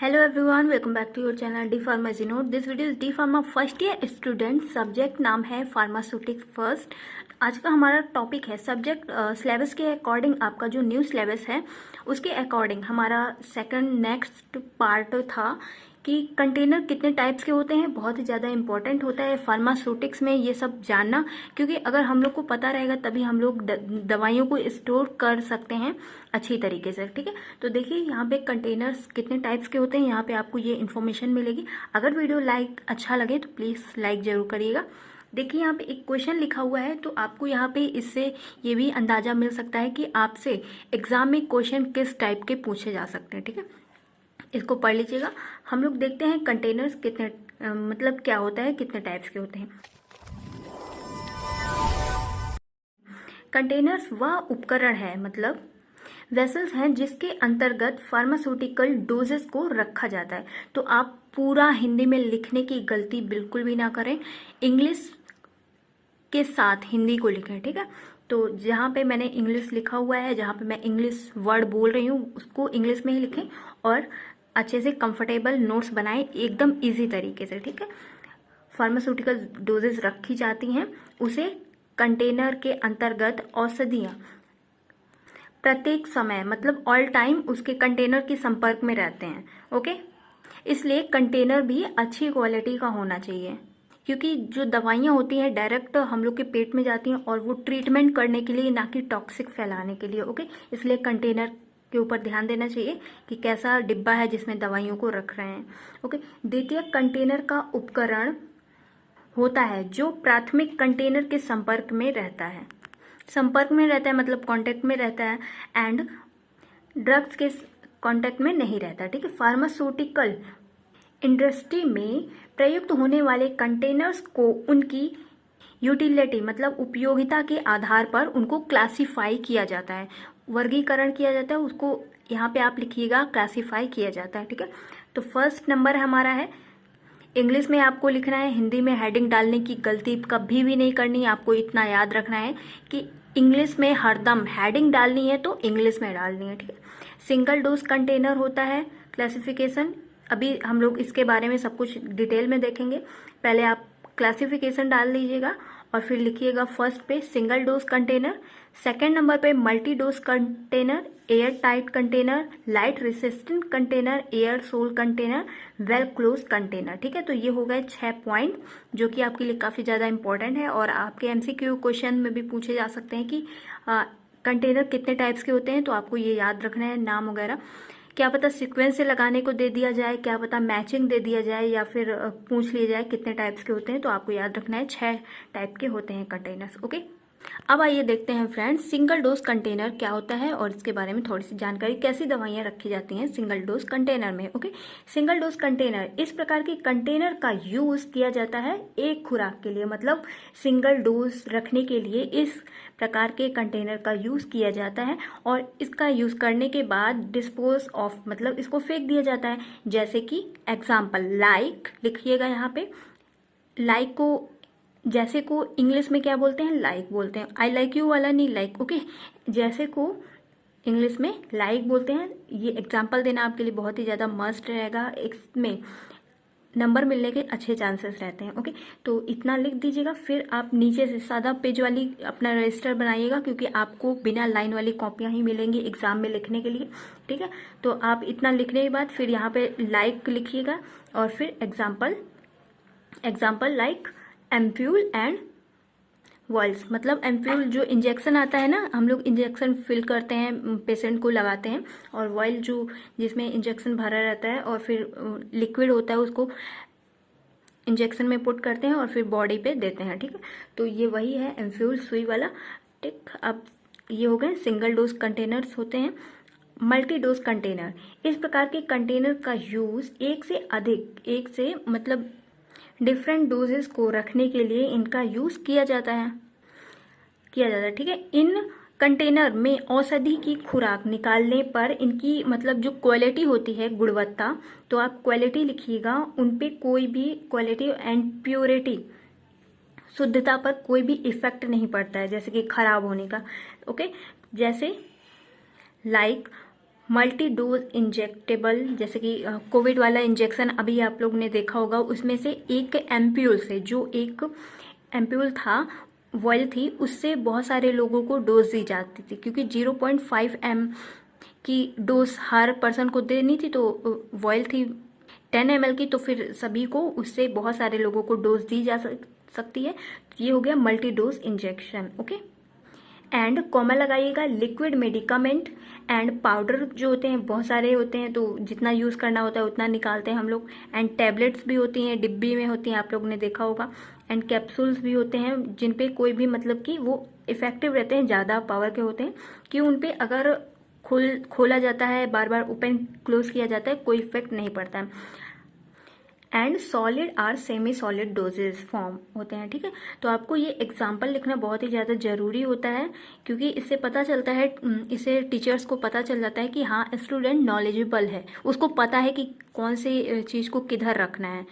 Hello everyone, welcome back to your channel D Pharmacy Note. This video is D Pharma first year student, subject नाम है pharmaceutics first. आज का हमारा topic है subject syllabus के according, आपका जो न्यू सिलेबस है उसके अकॉर्डिंग हमारा सेकंड नेक्स्ट पार्ट था कि कंटेनर कितने टाइप्स के होते हैं। बहुत ही ज़्यादा इंपॉर्टेंट होता है फार्मास्यूटिक्स में ये सब जानना, क्योंकि अगर हम लोग को पता रहेगा तभी हम लोग दवाइयों को स्टोर कर सकते हैं अच्छी तरीके से। ठीक है, तो देखिए यहाँ पे कंटेनर्स कितने टाइप्स के होते हैं, यहाँ पे आपको ये इन्फॉर्मेशन मिलेगी। अगर वीडियो अच्छा लगे तो प्लीज़ लाइक जरूर करिएगा। देखिए यहाँ पे एक क्वेश्चन लिखा हुआ है, तो आपको यहाँ पे इससे ये भी अंदाजा मिल सकता है कि आपसे एग्जाम में क्वेश्चन किस टाइप के पूछे जा सकते हैं। ठीक है, इसको पढ़ लीजिएगा। हम लोग देखते हैं कंटेनर्स कितने मतलब क्या होता है, कितने टाइप्स के होते हैं। कंटेनर्स वह उपकरण है, मतलब वेसल्स हैं जिसके अंतर्गत फार्मास्यूटिकल डोजेस को रखा जाता है। तो आप पूरा हिंदी में लिखने की गलती बिल्कुल भी ना करें, इंग्लिश के साथ हिंदी को लिखें। ठीक है, तो जहाँ पे मैंने इंग्लिश लिखा हुआ है, जहाँ पे मैं इंग्लिश वर्ड बोल रही हूँ उसको इंग्लिश में ही लिखें और अच्छे से कंफर्टेबल नोट्स बनाएं एकदम इजी तरीके से। ठीक है, फार्मास्यूटिकल डोजेस रखी जाती हैं, उसे कंटेनर के अंतर्गत औषधियाँ प्रत्येक समय मतलब ऑल टाइम उसके कंटेनर के संपर्क में रहते हैं। ओके, इसलिए कंटेनर भी अच्छी क्वालिटी का होना चाहिए, क्योंकि जो दवाइयाँ होती हैं डायरेक्ट हम लोग के पेट में जाती हैं और वो ट्रीटमेंट करने के लिए, ना कि टॉक्सिक फैलाने के लिए। ओके, इसलिए कंटेनर के ऊपर ध्यान देना चाहिए कि कैसा डिब्बा है जिसमें दवाइयों को रख रहे हैं। ओके, द्वितीय कंटेनर का उपकरण होता है जो प्राथमिक कंटेनर के संपर्क में रहता है। संपर्क में रहता है मतलब कांटेक्ट में रहता है, एंड ड्रग्स के कांटेक्ट में नहीं रहता। ठीक है, फार्मास्यूटिकल इंडस्ट्री में प्रयुक्त होने वाले कंटेनर्स को उनकी यूटिलिटी मतलब उपयोगिता के आधार पर उनको क्लासिफाई किया जाता है, वर्गीकरण किया जाता है, उसको यहाँ पे आप लिखिएगा क्लासिफाई किया जाता है। ठीक है, तो फर्स्ट नंबर हमारा है, इंग्लिश में आपको लिखना है, हिंदी में हेडिंग डालने की गलती कभी भी नहीं करनी। आपको इतना याद रखना है कि इंग्लिश में हरदम हेडिंग डालनी है तो इंग्लिश में डालनी है। ठीक है, सिंगल डोज कंटेनर होता है क्लासिफिकेशन, अभी हम लोग इसके बारे में सब कुछ डिटेल में देखेंगे। पहले आप क्लासिफिकेशन डाल दीजिएगा और फिर लिखिएगा फर्स्ट पे single dose container, second number पे multi dose container, air tight container, light resistant container, aerosol container, well close container. ठीक है, तो ये हो गए 6 पॉइंट जो कि आपके लिए काफ़ी ज़्यादा इंपॉर्टेंट है और आपके एमसीक्यू क्वेश्चन में भी पूछे जा सकते हैं कि कंटेनर कितने टाइप्स के होते हैं। तो आपको ये याद रखना है नाम वगैरह, क्या पता सीक्वेंस से लगाने को दे दिया जाए, क्या पता मैचिंग दे दिया जाए, या फिर पूछ लिया जाए कितने टाइप्स के होते हैं। तो आपको याद रखना है 6 टाइप के होते हैं कंटेनर्स। ओके, अब आइए देखते हैं फ्रेंड्स सिंगल डोज कंटेनर क्या होता है और इसके बारे में थोड़ी सी जानकारी, कैसी दवाइयाँ रखी जाती हैं सिंगल डोज कंटेनर में। ओके, सिंगल डोज कंटेनर, इस प्रकार के कंटेनर का यूज किया जाता है एक खुराक के लिए, मतलब सिंगल डोज रखने के लिए इस प्रकार के कंटेनर का यूज किया जाता है और इसका यूज करने के बाद डिस्पोज ऑफ मतलब इसको फेंक दिया जाता है। जैसे कि एग्जाम्पल लाइक लिखिएगा यहाँ पे, लाइक को जैसे को इंग्लिश में क्या बोलते हैं, लाइक बोलते हैं, आई लाइक यू वाला नहीं, लाइक। ओके, जैसे को इंग्लिश में लाइक बोलते हैं। ये एग्जाम्पल देना आपके लिए बहुत ही ज़्यादा मस्ट रहेगा, इसमें नंबर मिलने के अच्छे चांसेस रहते हैं। ओके, तो इतना लिख दीजिएगा, फिर आप नीचे से सादा पेज वाली अपना रजिस्टर बनाइएगा, क्योंकि आपको बिना लाइन वाली कॉपियाँ ही मिलेंगी एग्जाम में लिखने के लिए। ठीक है, तो आप इतना लिखने के बाद फिर यहाँ पे लाइक लिखिएगा और फिर example like ampoule and walls, मतलब एम्प्यूल जो इंजेक्शन आता है ना, हम लोग इंजेक्शन फिल करते हैं, पेशेंट को लगाते हैं, और वॉयल जो जिसमें इंजेक्शन भरा रहता है और फिर लिक्विड होता है उसको इंजेक्शन में पुट करते हैं और फिर बॉडी पे देते हैं। ठीक है, तो ये वही है एम्प्यूल सुई वाला। ठीक, अब ये हो गए सिंगल डोज कंटेनर्स होते हैं। मल्टी डोज कंटेनर, इस प्रकार के कंटेनर का यूज एक से मतलब डिफरेंट डोजेस को रखने के लिए इनका यूज किया जाता है। ठीक है, इन कंटेनर में औषधि की खुराक निकालने पर इनकी मतलब जो क्वालिटी होती है, गुणवत्ता, तो आप क्वालिटी लिखिएगा, उन पे कोई भी क्वालिटी एंड प्योरिटी शुद्धता पर कोई भी इफेक्ट नहीं पड़ता है, जैसे कि खराब होने का। ओके, जैसे लाइक मल्टी डोज इंजेक्टेबल, जैसे कि कोविड वाला इंजेक्शन अभी आप लोग ने देखा होगा, उसमें से एक एम्प्यूल से, जो एक एम्प्यूल था, वॉयल थी, उससे बहुत सारे लोगों को डोज दी जाती थी, क्योंकि 0.5 एम की डोज हर पर्सन को देनी थी, तो वॉयल थी 10 ml की, तो फिर सभी को, उससे बहुत सारे लोगों को डोज दी जा सकती है। तो ये हो गया multi dose injection. Okay, and comma लगाइएगा। लिक्विड मेडिकामेंट एंड पाउडर जो होते हैं बहुत सारे होते हैं, तो जितना यूज़ करना होता है उतना निकालते हैं हम लोग। एंड टैबलेट्स भी होती हैं, डिब्बी में होती हैं, आप लोग ने देखा होगा। एंड कैप्सूल्स भी होते हैं, जिन पे कोई भी मतलब कि वो इफेक्टिव रहते हैं, ज़्यादा पावर के होते हैं, कि उन पे अगर खोला जाता है, बार बार ओपन क्लोज किया जाता है, कोई इफेक्ट नहीं पड़ता है। And solid or semi solid dosage form होते हैं। ठीक है, तो आपको ये एग्जाम्पल लिखना बहुत ही ज़्यादा ज़रूरी होता है, क्योंकि इससे पता चलता है, इससे टीचर्स को पता चल जाता है कि हाँ स्टूडेंट नॉलेजेबल है, उसको पता है कि कौन सी चीज़ को किधर रखना है।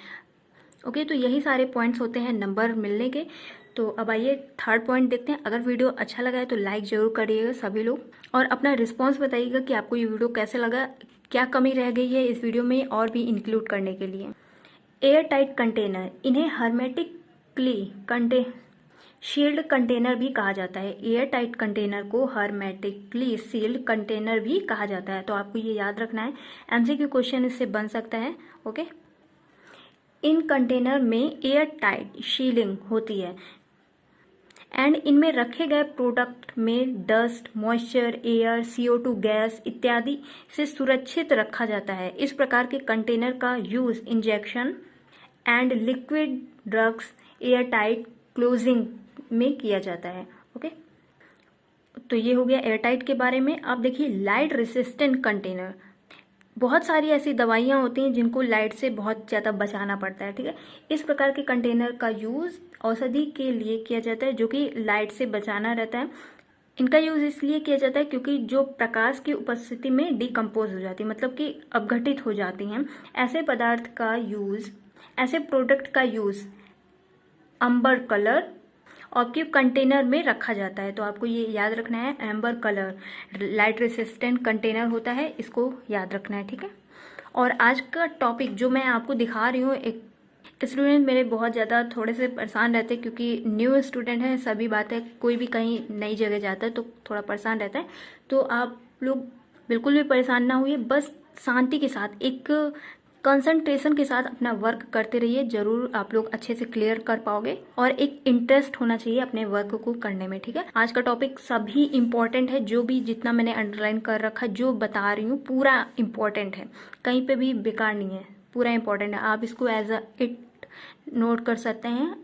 ओके, तो यही सारे पॉइंट्स होते हैं नंबर मिलने के। तो अब आइए थर्ड पॉइंट देखते हैं। अगर वीडियो अच्छा लगा है तो लाइक ज़रूर करिएगा सभी लोग, और अपना रिस्पॉन्स बताइएगा कि आपको ये वीडियो कैसे लगा, क्या कमी रह गई है इस वीडियो में और भी इंक्लूड करने के लिए। एयर टाइट कंटेनर, इन्हें हर्मेटिकली शील्ड कंटेनर भी कहा जाता है। एयर टाइट कंटेनर को हर्मेटिकली सील्ड कंटेनर भी कहा जाता है, तो आपको ये याद रखना है। एमसीक्यू क्वेश्चन इससे बन सकता है। ओके, इन कंटेनर में एयर टाइट सीलिंग होती है, एंड इनमें रखे गए प्रोडक्ट में dust, moisture, air, CO2 gas इत्यादि से सुरक्षित रखा जाता है। इस प्रकार के कंटेनर का use injection and liquid drugs air tight closing में किया जाता है। ओके, तो ये हो गया एयर टाइट के बारे में। अब देखिए लाइट रेसिस्टेंट कंटेनर। बहुत सारी ऐसी दवाइयाँ होती हैं जिनको लाइट से बहुत ज़्यादा बचाना पड़ता है। ठीक है, इस प्रकार के कंटेनर का यूज़ औषधि के लिए किया जाता है, जो कि लाइट से बचाना रहता है। इनका यूज़ इसलिए किया जाता है क्योंकि जो प्रकाश की उपस्थिति में डिकम्पोज हो जाती है, मतलब कि अपघटित हो जाती हैं, ऐसे पदार्थ का यूज़, ऐसे प्रोडक्ट का यूज़ एम्बर कलर ऑक्यूब कंटेनर में रखा जाता है। तो आपको ये याद रखना है, amber colour light resistant container होता है, इसको याद रखना है। ठीक है, और आज का टॉपिक जो मैं आपको दिखा रही हूँ, एक स्टूडेंट मेरे बहुत ज़्यादा थोड़े से परेशान रहते हैं, क्योंकि न्यू स्टूडेंट है, सभी बातें, कोई भी कहीं नई जगह जाता है तो थोड़ा परेशान रहता है। तो आप लोग बिल्कुल भी परेशान ना होइए, बस शांति के साथ, एक कंसंट्रेशन के साथ अपना वर्क करते रहिए, जरूर आप लोग अच्छे से क्लियर कर पाओगे, और एक इंटरेस्ट होना चाहिए अपने वर्क को करने में। ठीक है, आज का टॉपिक सभी इंपॉर्टेंट है, जो भी जितना मैंने अंडरलाइन कर रखा है, जो बता रही हूँ पूरा इंपॉर्टेंट है, कहीं पे भी बेकार नहीं है, पूरा इंपॉर्टेंट है। आप इसको एज अ इट नोट कर सकते हैं,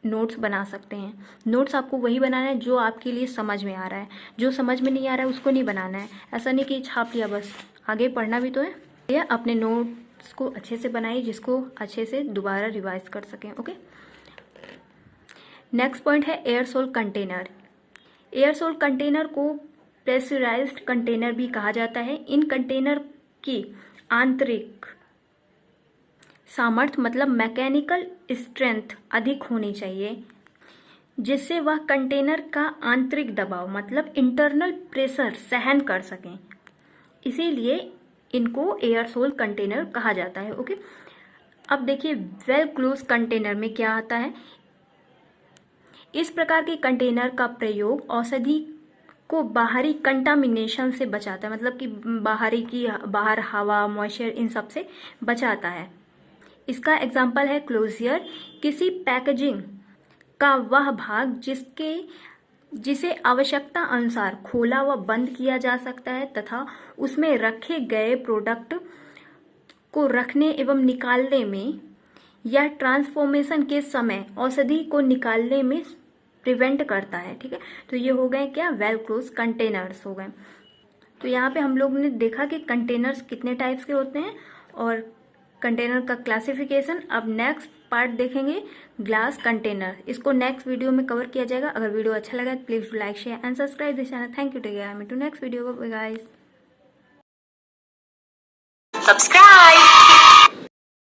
नोट्स बना सकते हैं। नोट्स आपको वही बनाना है जो आपके लिए समझ में आ रहा है, जो समझ में नहीं आ रहा है उसको नहीं बनाना है। ऐसा नहीं कि छाप लिया बस, आगे पढ़ना भी तो है। ये अपने नोट्स को अच्छे से बनाइए, जिसको अच्छे से दोबारा रिवाइज कर सकें। ओके, नेक्स्ट पॉइंट है एयरसोल कंटेनर। एयरसोल कंटेनर को प्रेशराइज्ड कंटेनर भी कहा जाता है। इन कंटेनर की आंतरिक सामर्थ्य, मतलब मैकेनिकल स्ट्रेंथ अधिक होनी चाहिए, जिससे वह कंटेनर का आंतरिक दबाव, मतलब इंटरनल प्रेशर सहन कर सकें। इसीलिए इनको एयरसोल कंटेनर कहा जाता है। ओके, अब देखिए वेल क्लोज कंटेनर में क्या आता है। इस प्रकार के कंटेनर का प्रयोग औषधि को बाहरी कंटामिनेशन से बचाता है, मतलब कि बाहर हवा, मॉइस्चर, इन सब से बचाता है। इसका एग्जाम्पल है क्लोजियर, किसी पैकेजिंग का वह भाग जिसे आवश्यकता अनुसार खोला व बंद किया जा सकता है, तथा उसमें रखे गए प्रोडक्ट को रखने एवं निकालने में या ट्रांसफॉर्मेशन के समय औषधि को निकालने में प्रिवेंट करता है। ठीक है, तो ये हो गए क्या, वेल क्लोज कंटेनर्स हो गए। तो यहाँ पे हम लोग ने देखा कि कंटेनर्स कितने टाइप्स के होते हैं और कंटेनर का क्लासिफिकेशन। अब नेक्स्ट पार्ट देखेंगे ग्लास कंटेनर, इसको नेक्स्ट वीडियो में कवर किया जाएगा। अगर वीडियो अच्छा लगा तो please like, share and subscribe this channel. Thank you, take care, meet to next video guys. Subscribe.